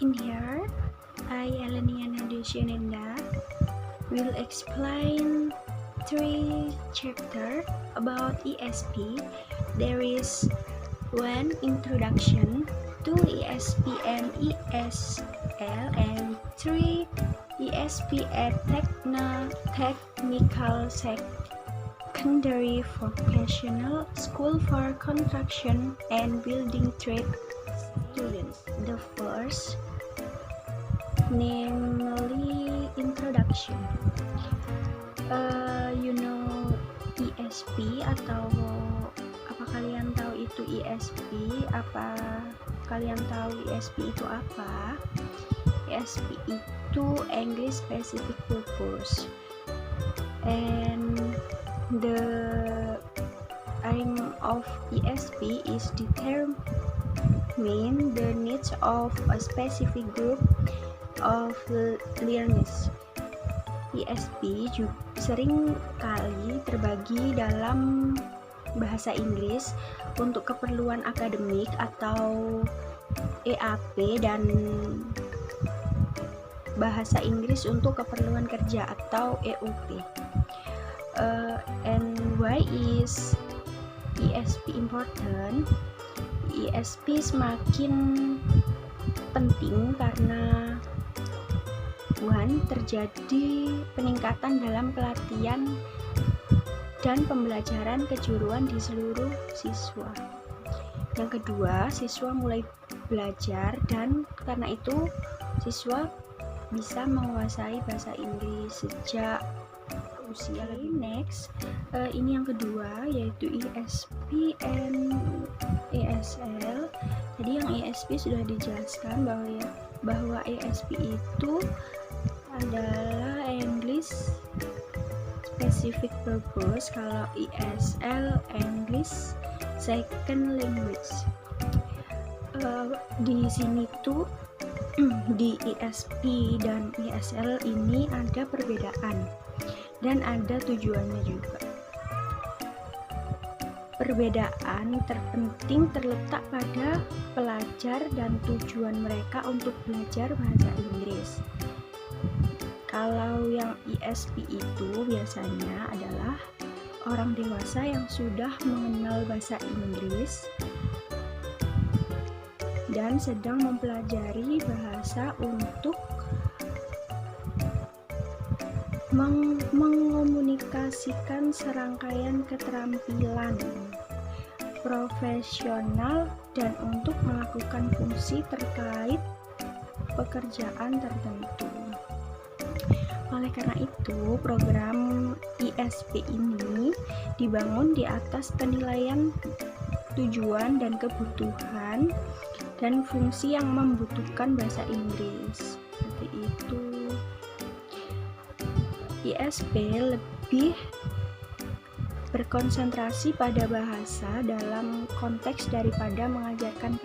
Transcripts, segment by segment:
In here, I, Elenia Nadesyanenda, will explain 3 chapters about ESP. There is 1 introduction, 2 ESP and ESL, and 3 ESP at technical secondary vocational school for construction and building trade students. The first, namely introduction. ESP atau apa kalian tahu itu ESP? Apa kalian tahu ESP itu apa? ESP itu English Specific Purpose, and the aim of ESP is determine the needs of a specific group of learners. ESP juga sering kali terbagi dalam bahasa Inggris untuk keperluan akademik atau EAP dan bahasa Inggris untuk keperluan kerja atau EUP. And why is ESP important? ESP semakin penting karena terjadi peningkatan dalam pelatihan dan pembelajaran kejuruan di seluruh siswa. Yang kedua, siswa mulai belajar dan karena itu siswa bisa menguasai bahasa Inggris sejak usia lebih. Next, ini yang kedua yaitu ESP and ESL. Tadi yang ESP sudah dijelaskan bahwa ESP itu adalah English Specific Purpose, kalau ESL English Second Language. Di sini tuh di ESP dan ESL ini ada perbedaan dan ada tujuannya juga. Perbedaan terpenting terletak pada pelajar dan tujuan mereka untuk belajar bahasa Inggris. Kalau yang ESP itu biasanya adalah orang dewasa yang sudah mengenal bahasa Inggris dan sedang mempelajari bahasa untuk mengomunikasikan serangkaian keterampilan profesional dan untuk melakukan fungsi terkait pekerjaan tertentu. Oleh karena itu, program ESP ini dibangun di atas penilaian tujuan dan kebutuhan dan fungsi yang membutuhkan bahasa Inggris. Seperti itu. ESP lebih berkonsentrasi pada bahasa dalam konteks daripada mengajarkan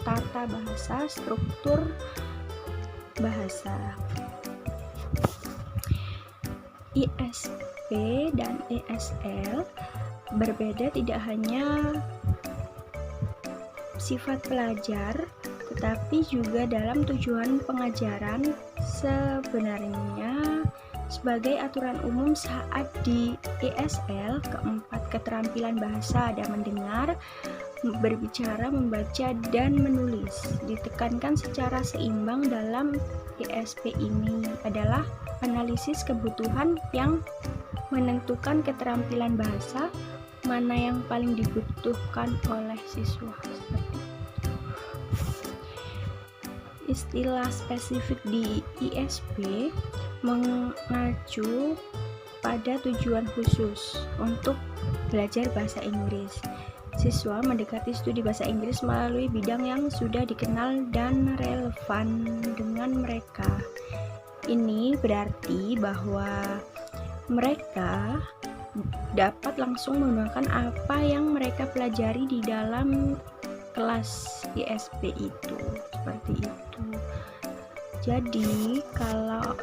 tata bahasa, struktur bahasa. ESP dan ESL berbeda tidak hanya sifat pelajar, tetapi juga dalam tujuan pengajaran. Sebenarnya sebagai aturan umum saat di ESL, keempat keterampilan bahasa ada mendengar, berbicara, membaca, dan menulis ditekankan secara seimbang. Dalam ESP ini adalah analisis kebutuhan yang menentukan keterampilan bahasa mana yang paling dibutuhkan oleh siswa. Istilah spesifik di ESP mengacu pada tujuan khusus untuk belajar bahasa Inggris. Siswa mendekati studi bahasa Inggris melalui bidang yang sudah dikenal dan relevan dengan mereka. Ini berarti bahwa mereka dapat langsung menggunakan apa yang mereka pelajari di dalam kelas ESP itu. Seperti itu. Jadi, kalau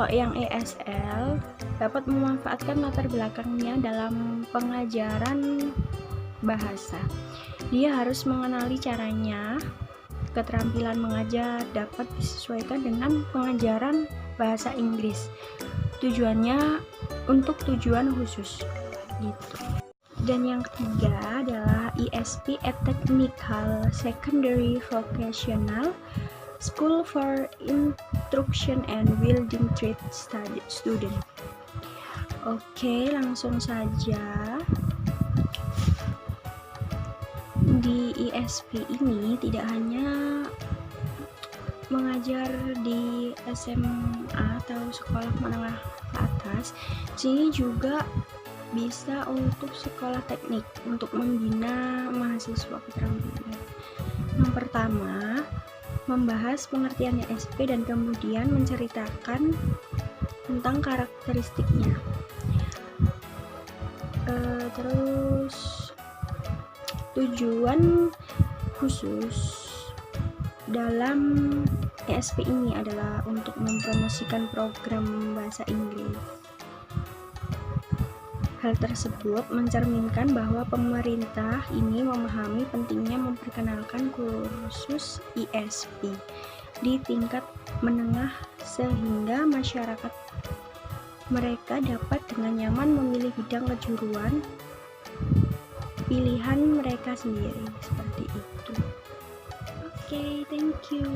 yang ESL dapat memanfaatkan latar belakangnya dalam pengajaran bahasa. Dia harus mengenali caranya. Keterampilan mengajar dapat disesuaikan dengan pengajaran bahasa Inggris. Tujuannya untuk tujuan khusus gitu. Dan yang ketiga adalah ISP, a Technical Secondary Vocational School for Instruction and Building Trade Student. Oke, langsung saja. Di ISP ini tidak hanya mengajar di SMA atau sekolah menengah ke atas, sini juga bisa untuk sekolah teknik untuk membina mahasiswa keterampilan. Yang pertama, membahas pengertian ISP dan kemudian menceritakan tentang karakteristiknya. Terus tujuan khusus dalam ISP ini adalah untuk mempromosikan program bahasa Inggris. Hal tersebut mencerminkan bahwa pemerintah ini memahami pentingnya memperkenalkan kursus ISP di tingkat menengah sehingga masyarakat mereka dapat dengan nyaman memilih bidang kejuruan pilihan mereka sendiri, seperti itu. Oke, thank you.